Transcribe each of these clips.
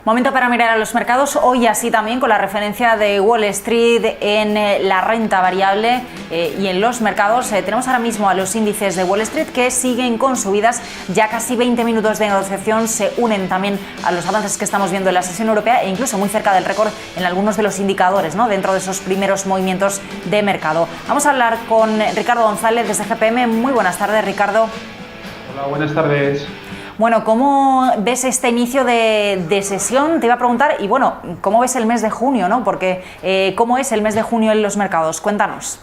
Momento para mirar a los mercados, hoy así también con la referencia de Wall Street en la renta variable y en los mercados. Tenemos ahora mismo a los índices de Wall Street que siguen con subidas, ya casi 20 minutos de negociación se unen también a los avances que estamos viendo en la sesión europea e incluso muy cerca del récord en algunos de los indicadores, ¿no?, dentro de esos primeros movimientos de mercado. Vamos a hablar con Ricardo González desde GPM. Muy buenas tardes, Ricardo. Hola, buenas tardes. Bueno, ¿cómo ves este inicio de sesión? Te iba a preguntar, y bueno, ¿cómo ves el mes de junio, no? Porque, ¿cómo es el mes de junio en los mercados? Cuéntanos.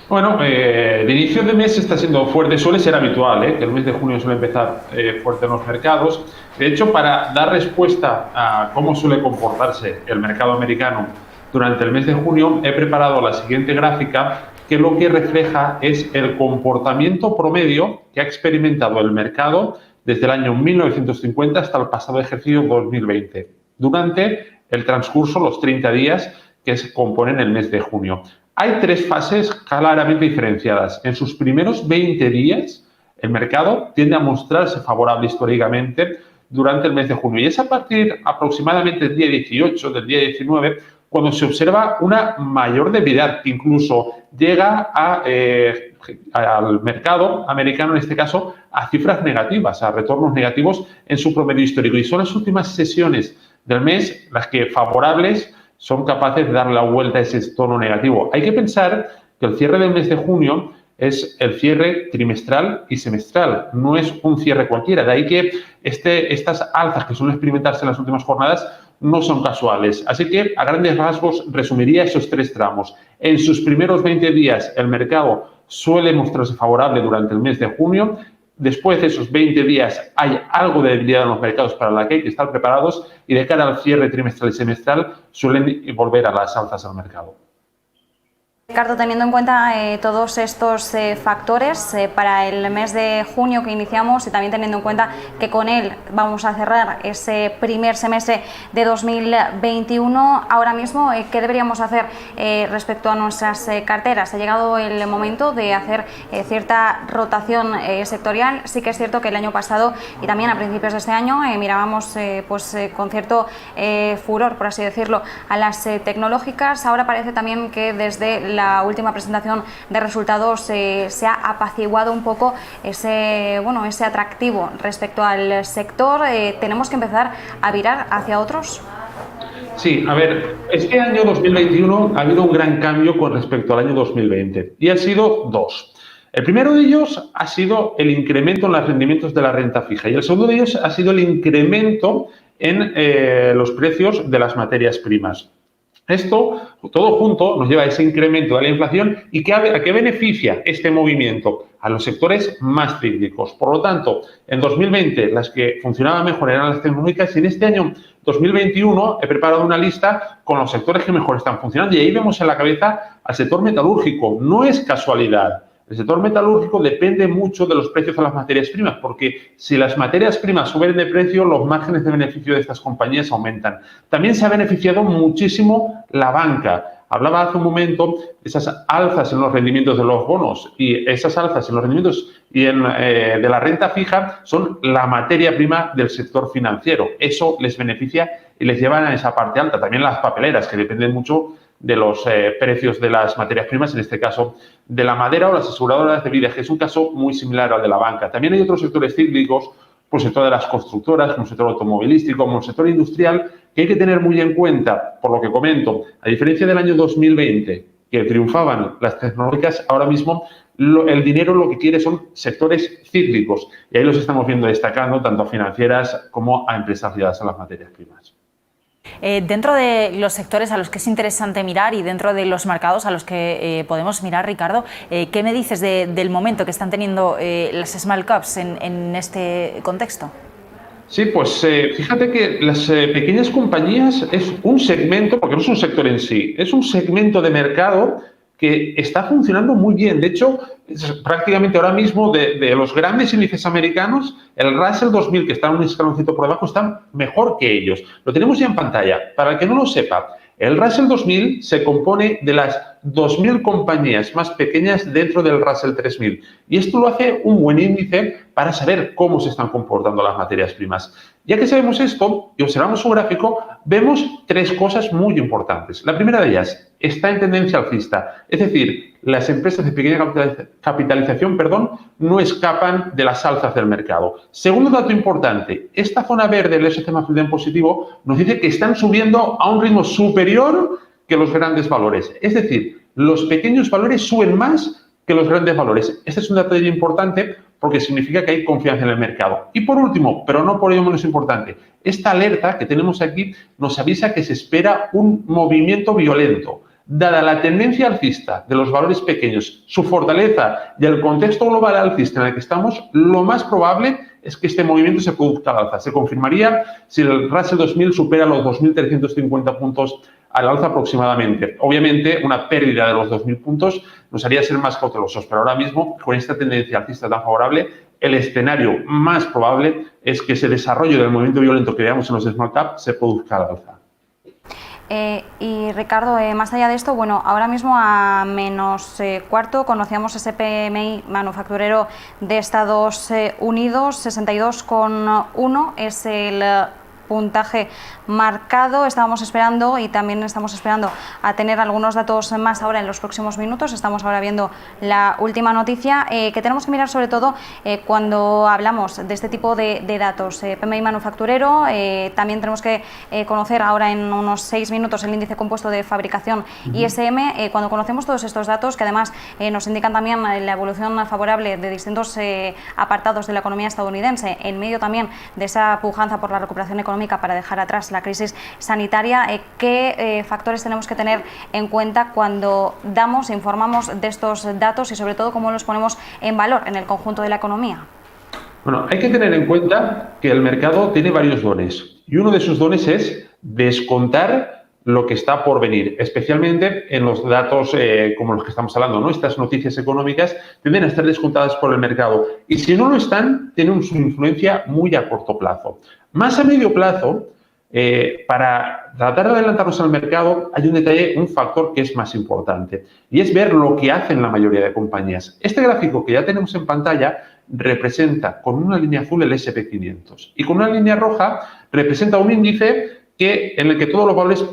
Bueno, el inicio de mes está siendo fuerte, suele ser habitual, que el mes de junio suele empezar fuerte en los mercados. De hecho, para dar respuesta a cómo suele comportarse el mercado americano durante el mes de junio, he preparado la siguiente gráfica que lo que refleja es el comportamiento promedio que ha experimentado el mercado desde el año 1950 hasta el pasado ejercicio 2020, durante el transcurso, los 30 días que se componen el mes de junio. Hay tres fases claramente diferenciadas. En sus primeros 20 días, el mercado tiende a mostrarse favorable históricamente durante el mes de junio. Y es a partir aproximadamente del día 18, del día 19, cuando se observa una mayor debilidad, que incluso llega al mercado americano, en este caso, a cifras negativas, a retornos negativos en su promedio histórico. Y son las últimas sesiones del mes las que favorables son capaces de dar la vuelta a ese tono negativo. Hay que pensar que el cierre del mes de junio es el cierre trimestral y semestral, no es un cierre cualquiera. De ahí que estas alzas que suelen experimentarse en las últimas jornadas no son casuales. Así que, a grandes rasgos, resumiría esos tres tramos. En sus primeros 20 días, el mercado suele mostrarse favorable durante el mes de junio. Después de esos 20 días hay algo de debilidad en los mercados para la que hay que estar preparados y de cara al cierre trimestral y semestral suelen volver a las alzas al mercado. Ricardo, teniendo en cuenta todos estos factores para el mes de junio que iniciamos y también teniendo en cuenta que con él vamos a cerrar ese primer semestre de 2021, ahora mismo, ¿qué deberíamos hacer respecto a nuestras carteras? Ha llegado el momento de hacer cierta rotación sectorial. Sí que es cierto que el año pasado y también a principios de este año mirábamos con cierto furor, por así decirlo, a las tecnológicas. Ahora parece también que desde la última presentación de resultados se ha apaciguado un poco ese atractivo respecto al sector. ¿Tenemos que empezar a virar hacia otros? Sí, a ver, este año 2021 ha habido un gran cambio con respecto al año 2020 y han sido dos. El primero de ellos ha sido el incremento en los rendimientos de la renta fija y el segundo de ellos ha sido el incremento en los precios de las materias primas. Esto, todo junto, nos lleva a ese incremento de la inflación y ¿a qué beneficia este movimiento? A los sectores más cíclicos. Por lo tanto, en 2020 las que funcionaban mejor eran las tecnológicas y en este año 2021 he preparado una lista con los sectores que mejor están funcionando y ahí vemos en la cabeza al sector metalúrgico. No es casualidad. El sector metalúrgico depende mucho de los precios de las materias primas, porque si las materias primas suben de precio, los márgenes de beneficio de estas compañías aumentan. También se ha beneficiado muchísimo la banca. Hablaba hace un momento de esas alzas en los rendimientos de los bonos y esas alzas en los rendimientos de la renta fija son la materia prima del sector financiero. Eso les beneficia y les llevan a esa parte alta. También las papeleras, que dependen mucho de los precios de las materias primas, en este caso de la madera o las aseguradoras de vida, que es un caso muy similar al de la banca. También hay otros sectores cíclicos, por el sector de las constructoras, como el sector automovilístico, como el sector industrial, que hay que tener muy en cuenta, por lo que comento, a diferencia del año 2020, que triunfaban las tecnológicas, ahora mismo el dinero lo que quiere son sectores cíclicos, y ahí los estamos viendo destacando tanto a financieras como a empresas ligadas a las materias primas. Dentro de los sectores a los que es interesante mirar y dentro de los mercados a los que podemos mirar, Ricardo, ¿qué me dices del momento que están teniendo las small caps en este contexto? Sí, pues fíjate que las pequeñas compañías es un segmento, porque no es un sector en sí, es un segmento de mercado que está funcionando muy bien. De hecho, prácticamente ahora mismo de los grandes índices americanos, el Russell 2000, que está un escaloncito por debajo, está mejor que ellos. Lo tenemos ya en pantalla. Para el que no lo sepa, el Russell 2000 se compone de las 2.000 compañías más pequeñas dentro del Russell 3000. Y esto lo hace un buen índice para saber cómo se están comportando las materias primas. Ya que sabemos esto y observamos su gráfico, vemos tres cosas muy importantes. La primera de ellas, está en tendencia alcista. Es decir, las empresas de pequeña capitalización, no escapan de las alzas del mercado. Segundo dato importante, esta zona verde del S&P en positivo nos dice que están subiendo a un ritmo superior que los grandes valores. Es decir, los pequeños valores suben más que los grandes valores. Este es un dato importante porque significa que hay confianza en el mercado. Y por último, pero no por ello menos importante, esta alerta que tenemos aquí nos avisa que se espera un movimiento violento. Dada la tendencia alcista de los valores pequeños, su fortaleza y el contexto global alcista en el que estamos, lo más probable es que este movimiento se produzca al alza. Se confirmaría si el Russell 2000 supera los 2.350 puntos al alza aproximadamente. Obviamente, una pérdida de los 2.000 puntos nos haría ser más cautelosos, pero ahora mismo, con esta tendencia alcista tan favorable, el escenario más probable es que ese desarrollo del movimiento violento que veamos en los small cap se produzca al alza. Y Ricardo, más allá de esto, bueno, ahora mismo a menos cuarto conocíamos ese PMI manufacturero de Estados Unidos, 62,1 es el puntaje marcado. Estábamos esperando y también estamos esperando a tener algunos datos más ahora en los próximos minutos. Estamos ahora viendo la última noticia que tenemos que mirar sobre todo cuando hablamos de este tipo de datos. PMI manufacturero, también tenemos que conocer ahora en unos 6 minutos el índice compuesto de fabricación ISM. Cuando conocemos todos estos datos, que además nos indican también la evolución favorable de distintos apartados de la economía estadounidense, en medio también de esa pujanza por la recuperación económica para dejar atrás la crisis sanitaria, ¿qué factores tenemos que tener en cuenta cuando damos e informamos de estos datos y sobre todo cómo los ponemos en valor en el conjunto de la economía? Bueno, hay que tener en cuenta que el mercado tiene varios dones y uno de sus dones es descontar lo que está por venir, especialmente en los datos como los que estamos hablando, ¿no? Estas noticias económicas tienden a estar descontadas por el mercado y si no lo están, tienen su influencia muy a corto plazo. Más a medio plazo, para tratar de adelantarnos al mercado, hay un detalle, un factor que es más importante y es ver lo que hacen la mayoría de compañías. Este gráfico que ya tenemos en pantalla representa con una línea azul el S&P 500 y con una línea roja representa un índice en el que todos los valores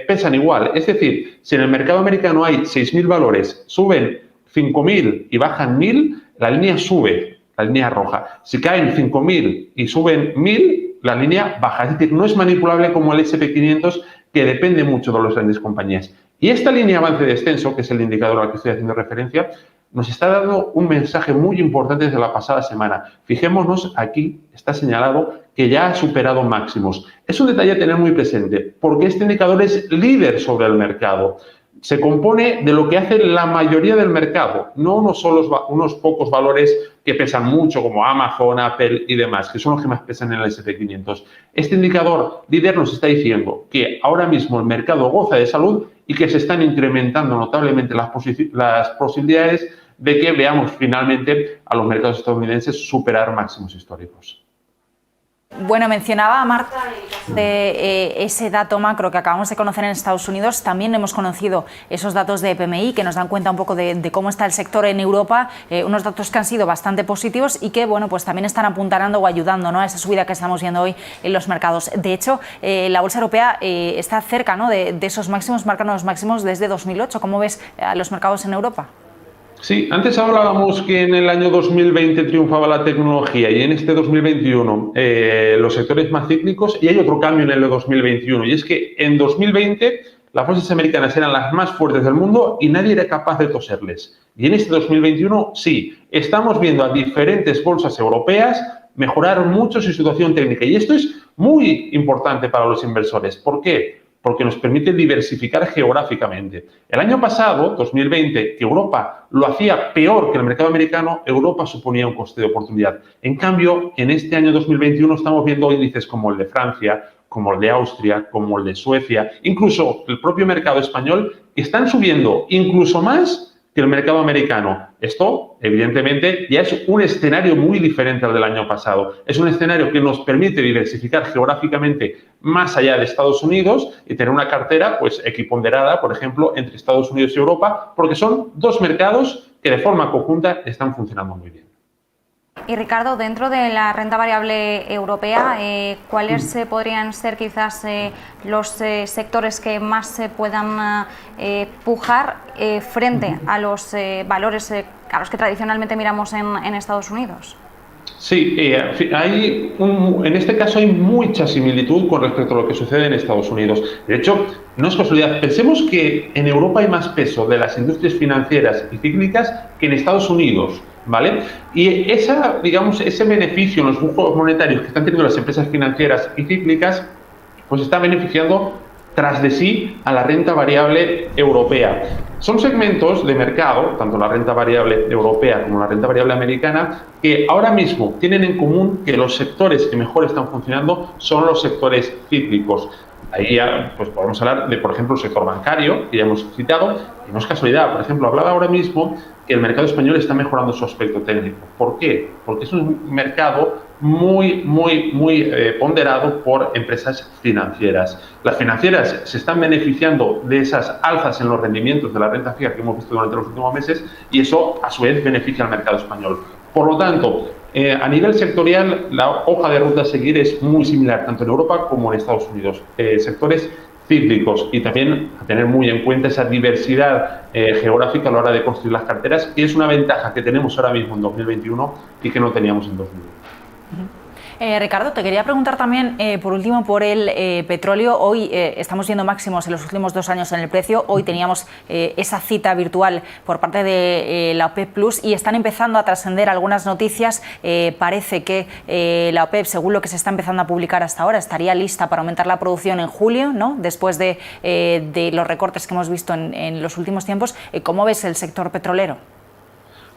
pesan igual. Es decir, si en el mercado americano hay 6.000 valores, suben 5.000 y bajan 1.000, la línea sube, la línea roja. Si caen 5.000 y suben 1.000, la línea baja. Es decir, no es manipulable como el S&P 500, que depende mucho de las grandes compañías. Y esta línea avance-descenso, que es el indicador al que estoy haciendo referencia, nos está dando un mensaje muy importante desde la pasada semana. Fijémonos, aquí está señalado que ya ha superado máximos. Es un detalle a tener muy presente, porque este indicador es líder sobre el mercado. Se compone de lo que hace la mayoría del mercado, no unos pocos valores que pesan mucho, como Amazon, Apple y demás, que son los que más pesan en el S&P 500. Este indicador líder nos está diciendo que ahora mismo el mercado goza de salud y que se están incrementando notablemente las posibilidades de que veamos finalmente a los mercados estadounidenses superar máximos históricos. Bueno, mencionaba Marta de ese dato macro que acabamos de conocer en Estados Unidos. También hemos conocido esos datos de PMI que nos dan cuenta un poco de cómo está el sector en Europa, unos datos que han sido bastante positivos y que bueno, pues también están apuntalando o ayudando, ¿no?, a esa subida que estamos viendo hoy en los mercados. De hecho, la bolsa europea está cerca, ¿no?, de esos máximos, marcan los máximos desde 2008. ¿Cómo ves a los mercados en Europa? Sí, antes hablábamos que en el año 2020 triunfaba la tecnología y en este 2021 los sectores más cíclicos, y hay otro cambio en el 2021, y es que en 2020 las bolsas americanas eran las más fuertes del mundo y nadie era capaz de toserles. Y en este 2021 sí, estamos viendo a diferentes bolsas europeas mejorar mucho su situación técnica y esto es muy importante para los inversores. ¿Por qué? Porque nos permite diversificar geográficamente. El año pasado, 2020, que Europa lo hacía peor que el mercado americano, Europa suponía un coste de oportunidad. En cambio, en este año 2021 estamos viendo índices como el de Francia, como el de Austria, como el de Suecia, incluso el propio mercado español, que están subiendo incluso más que que el mercado americano. Esto, evidentemente, ya es un escenario muy diferente al del año pasado. Es un escenario que nos permite diversificar geográficamente más allá de Estados Unidos y tener una cartera pues, equiponderada, por ejemplo, entre Estados Unidos y Europa, porque son dos mercados que de forma conjunta están funcionando muy bien. Y Ricardo, dentro de la renta variable europea, ¿cuáles podrían ser quizás los sectores que más se puedan pujar frente a los valores a los que tradicionalmente miramos en Estados Unidos? Sí, en este caso hay mucha similitud con respecto a lo que sucede en Estados Unidos. De hecho, no es casualidad. Pensemos que en Europa hay más peso de las industrias financieras y cíclicas que en Estados Unidos, ¿vale? Y ese beneficio en los flujos monetarios que están teniendo las empresas financieras y cíclicas, pues está beneficiando tras de sí a la renta variable europea. Son segmentos de mercado, tanto la renta variable europea como la renta variable americana, que ahora mismo tienen en común que los sectores que mejor están funcionando son los sectores cíclicos. Ahí ya pues podemos hablar de, por ejemplo, el sector bancario, que ya hemos citado, y no es casualidad. Por ejemplo, hablaba ahora mismo que el mercado español está mejorando su aspecto técnico. ¿Por qué? Porque es un mercado muy ponderado por empresas financieras. Las financieras se están beneficiando de esas alzas en los rendimientos de la renta fija que hemos visto durante los últimos meses y eso, a su vez, beneficia al mercado español. Por lo tanto, a nivel sectorial, la hoja de ruta a seguir es muy similar tanto en Europa como en Estados Unidos. Sectores cíclicos y también a tener muy en cuenta esa diversidad geográfica a la hora de construir las carteras, que es una ventaja que tenemos ahora mismo en 2021 y que no teníamos en 2020. Ricardo, te quería preguntar también, por último, por el petróleo. Hoy estamos viendo máximos en los últimos 2 años en el precio. Hoy teníamos esa cita virtual por parte de la OPEP Plus y están empezando a trascender algunas noticias. Parece que la OPEP, según lo que se está empezando a publicar hasta ahora, estaría lista para aumentar la producción en julio, ¿no? Después de los recortes que hemos visto en los últimos tiempos. ¿Cómo ves el sector petrolero?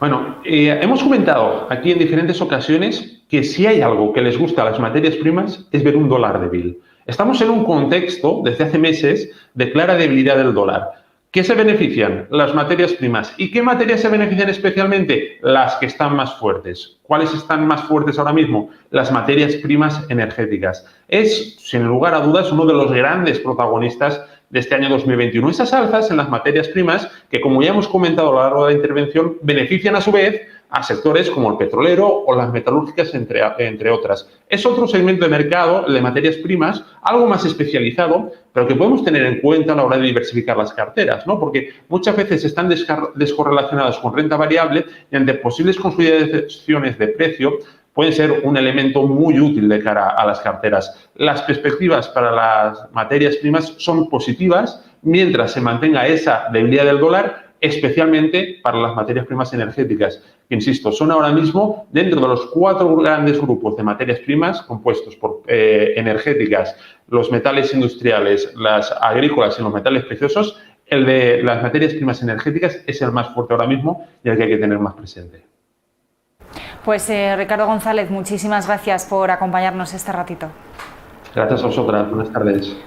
Bueno, hemos comentado aquí en diferentes ocasiones que si hay algo que les gusta a las materias primas es ver un dólar débil. Estamos en un contexto, desde hace meses, de clara debilidad del dólar. ¿Qué se benefician? Las materias primas. ¿Y qué materias se benefician especialmente? Las que están más fuertes. ¿Cuáles están más fuertes ahora mismo? Las materias primas energéticas. Es, sin lugar a dudas, uno de los grandes protagonistas de este año 2021. Esas alzas en las materias primas que, como ya hemos comentado a lo largo de la intervención, benefician a su vez a sectores como el petrolero o las metalúrgicas, entre otras. Es otro segmento de mercado, el de materias primas, algo más especializado, pero que podemos tener en cuenta a la hora de diversificar las carteras, ¿no? Porque muchas veces están descorrelacionadas con renta variable y ante posibles consolidaciones de precio pueden ser un elemento muy útil de cara a las carteras. Las perspectivas para las materias primas son positivas mientras se mantenga esa debilidad del dólar, especialmente para las materias primas energéticas, que, insisto, son ahora mismo dentro de los 4 grandes grupos de materias primas compuestos por energéticas, los metales industriales, las agrícolas y los metales preciosos. El de las materias primas energéticas es el más fuerte ahora mismo y el que hay que tener más presente. Pues Ricardo González, muchísimas gracias por acompañarnos este ratito. Gracias a vosotras. Buenas tardes.